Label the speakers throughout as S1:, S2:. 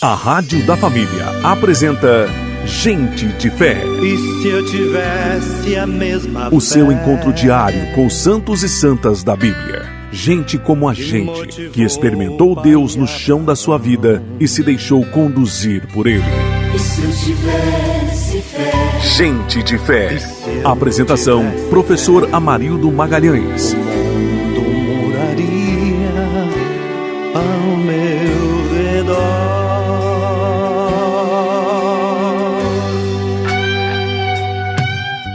S1: A Rádio da Família apresenta Gente de Fé.
S2: E se eu tivesse a mesma fé?
S1: O seu encontro diário com os santos e santas da Bíblia. Gente como a gente, que experimentou Deus no chão da sua vida e se deixou conduzir por Ele.
S3: E se eu tivesse fé?
S1: Gente de Fé. Apresentação, professor Amarildo Magalhães.
S2: O mundo moraria ao meu redor.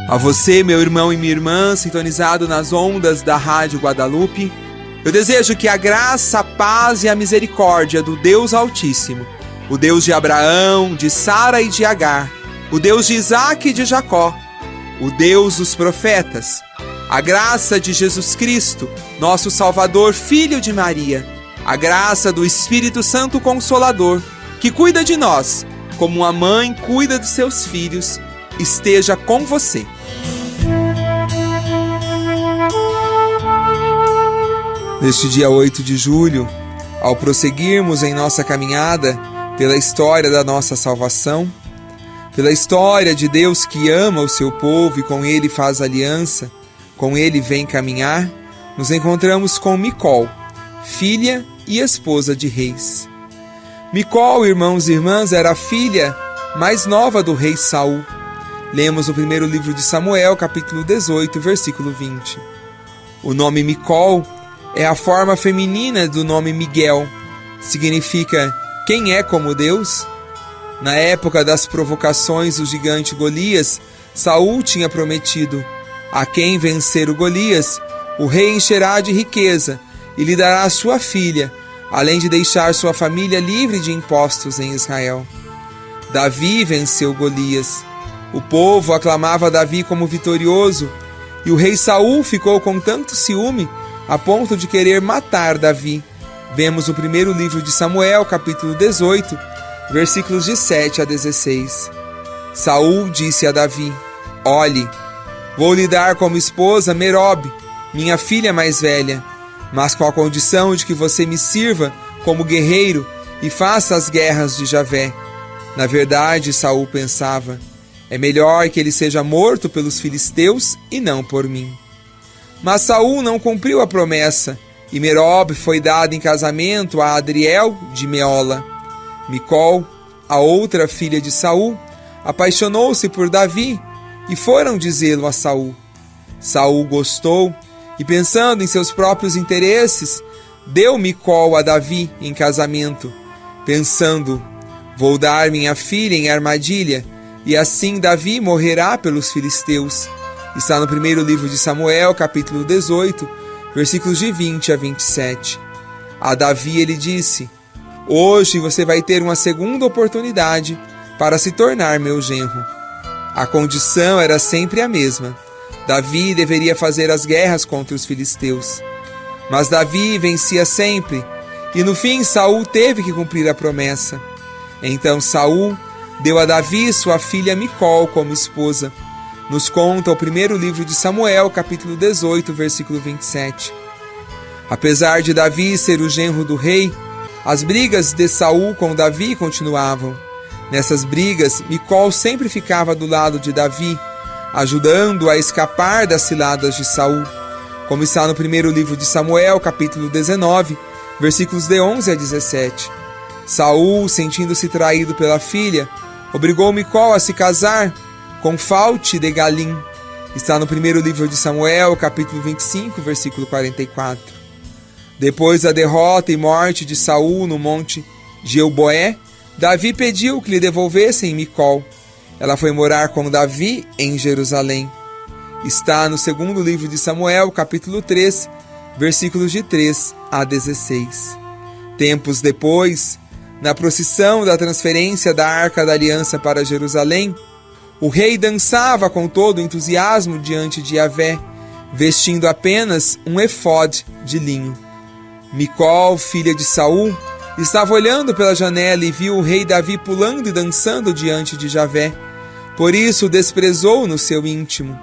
S4: A você, meu irmão e minha irmã, sintonizado nas ondas da Rádio Guadalupe, eu desejo que a graça, a paz e a misericórdia do Deus Altíssimo, o Deus de Abraão, de Sara e de Agar, o Deus de Isaac e de Jacó, o Deus dos profetas, a graça de Jesus Cristo, nosso Salvador, Filho de Maria, a graça do Espírito Santo Consolador, que cuida de nós, como uma mãe cuida dos seus filhos, esteja com você. Neste dia 8 de julho, ao prosseguirmos em nossa caminhada pela história da nossa salvação, pela história de Deus que ama o seu povo e com ele faz aliança, com ele vem caminhar, nos encontramos com Micol, filha e esposa de reis. Micol, irmãos e irmãs, era a filha mais nova do rei Saul. Lemos o primeiro livro de Samuel, capítulo 18, versículo 20. O nome Micol é a forma feminina do nome Miguel. Significa quem é como Deus. Na época das provocações do gigante Golias, Saul tinha prometido: a quem vencer o Golias, o rei encherá de riqueza e lhe dará a sua filha, além de deixar sua família livre de impostos em Israel. Davi venceu Golias. O povo aclamava Davi como vitorioso, e o rei Saul ficou com tanto ciúme a ponto de querer matar Davi. Vemos o primeiro livro de Samuel, capítulo 18, versículos de 7 a 16. Saul disse a Davi: olhe, vou lhe dar como esposa Merobe, minha filha mais velha, mas com a condição de que você me sirva como guerreiro e faça as guerras de Javé. Na verdade, Saul pensava: é melhor que ele seja morto pelos filisteus e não por mim. Mas Saul não cumpriu a promessa, e Merobe foi dada em casamento a Adriel de Meola. Micol, a outra filha de Saul, apaixonou-se por Davi e foram dizê-lo a Saul. Saul gostou e, pensando em seus próprios interesses, deu Micol a Davi em casamento, pensando: vou dar minha filha em armadilha, e assim Davi morrerá pelos filisteus. Está no primeiro livro de Samuel, capítulo 18, versículos de 20 a 27. A Davi ele disse: hoje você vai ter uma segunda oportunidade para se tornar meu genro. A condição era sempre a mesma. Davi deveria fazer as guerras contra os filisteus. Mas Davi vencia sempre, e no fim Saul teve que cumprir a promessa. Então Saul deu a Davi sua filha Micol como esposa. Nos conta o primeiro livro de Samuel, capítulo 18, versículo 27. Apesar de Davi ser o genro do rei, as brigas de Saul com Davi continuavam. Nessas brigas, Micol sempre ficava do lado de Davi, ajudando-o a escapar das ciladas de Saul, como está no primeiro livro de Samuel, capítulo 19, versículos de 11 a 17. Saul, sentindo-se traído pela filha, obrigou Micol a se casar com Falte de Galim. Está no primeiro livro de Samuel, capítulo 25, versículo 44. Depois da derrota e morte de Saul no monte Gilboé, Davi pediu que lhe devolvessem Micol. Ela foi morar com Davi em Jerusalém. Está no segundo livro de Samuel, capítulo 3, versículos de 3 a 16. Tempos depois, na procissão da transferência da Arca da Aliança para Jerusalém, o rei dançava com todo entusiasmo diante de Yahvé, vestindo apenas um efode de linho. Micol, filha de Saul, estava olhando pela janela e viu o rei Davi pulando e dançando diante de Yahvé. Por isso o desprezou no seu íntimo.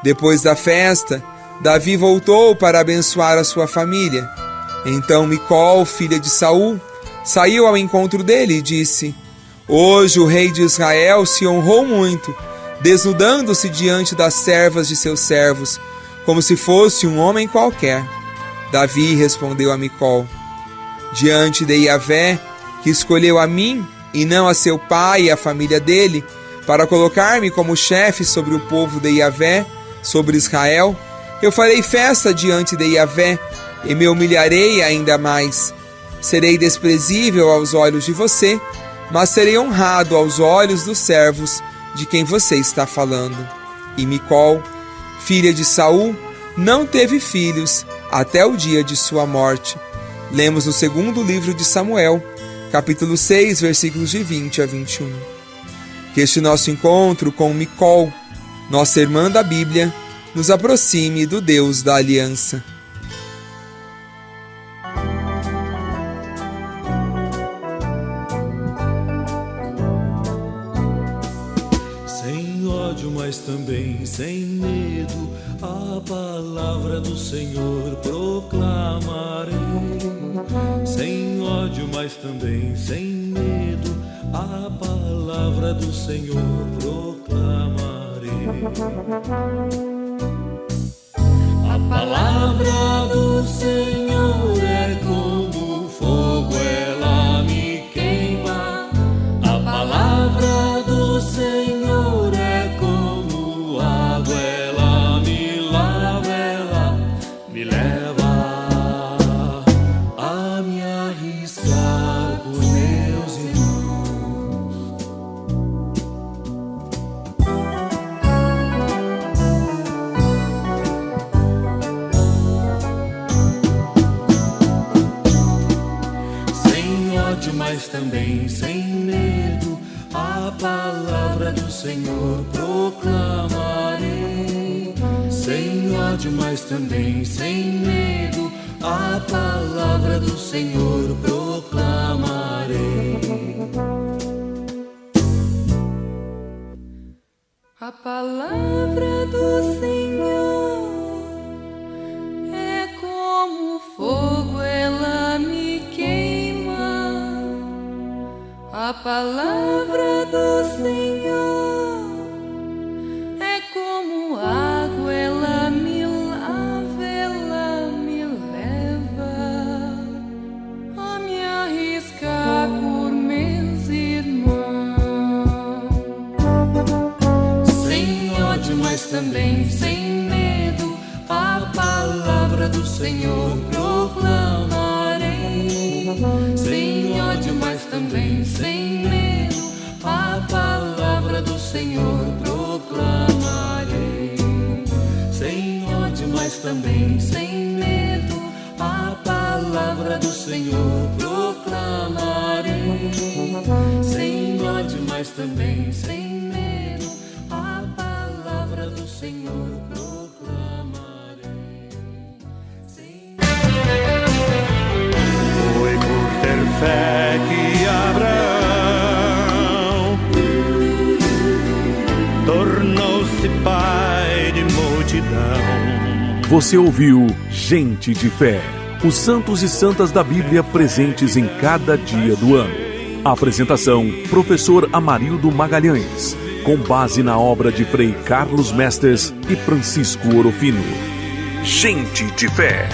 S4: Depois da festa, Davi voltou para abençoar a sua família. Então Micol, filha de Saul, saiu ao encontro dele e disse: Hoje o rei de Israel se honrou muito, desnudando-se diante das servas de seus servos, como se fosse um homem qualquer. Davi respondeu a Micol: Diante de Yahvé, que escolheu a mim e não a seu pai e a família dele, para colocar-me como chefe sobre o povo de Yahvé, sobre Israel, eu farei festa diante de Yahvé e me humilharei ainda mais. Serei desprezível aos olhos de você, mas serei honrado aos olhos dos servos de quem você está falando. E Micol, filha de Saul, não teve filhos até o dia de sua morte. Lemos no segundo livro de Samuel, capítulo 6, versículos de 20 a 21. Que este nosso encontro com Micol, nossa irmã da Bíblia, nos aproxime do Deus da aliança.
S2: Sem ódio, mas também sem medo, a palavra do Senhor proclamarei. Sem ódio, mas também sem medo, a palavra do Senhor proclamarei. A palavra do Senhor é como fogo, ela me queima. A palavra do Senhor é como água, ela me lava, ela me leva a me arriscar por meus irmãos. Sem ódio, mas também sem medo, a palavra do Senhor proclamarei. Sem ódio, mas também sem medo, a palavra do Senhor proclamarei.
S5: A palavra do Senhor é como fogo, ela me queima. A palavra do Senhor é como água, ela me lava, ela me leva a me arriscar por meus irmãos. Sem ódio, mas também sem medo, a palavra do Senhor proclamarei. Sem ódio, mas também sem medo, a palavra do Senhor proclamarei. Sem ódio, mas também sem medo, a palavra do Senhor proclamarei. Sem ódio, mas também sem medo, a palavra do Senhor proclamarei.
S2: Foi por ter fé que Abraão tornou-se pai de multidão.
S1: Você ouviu Gente de Fé, os santos e santas da Bíblia presentes em cada dia do ano. Apresentação: Professor Amarildo Magalhães, com base na obra de Frei Carlos Mestres e Francisco Orofino. Gente de Fé.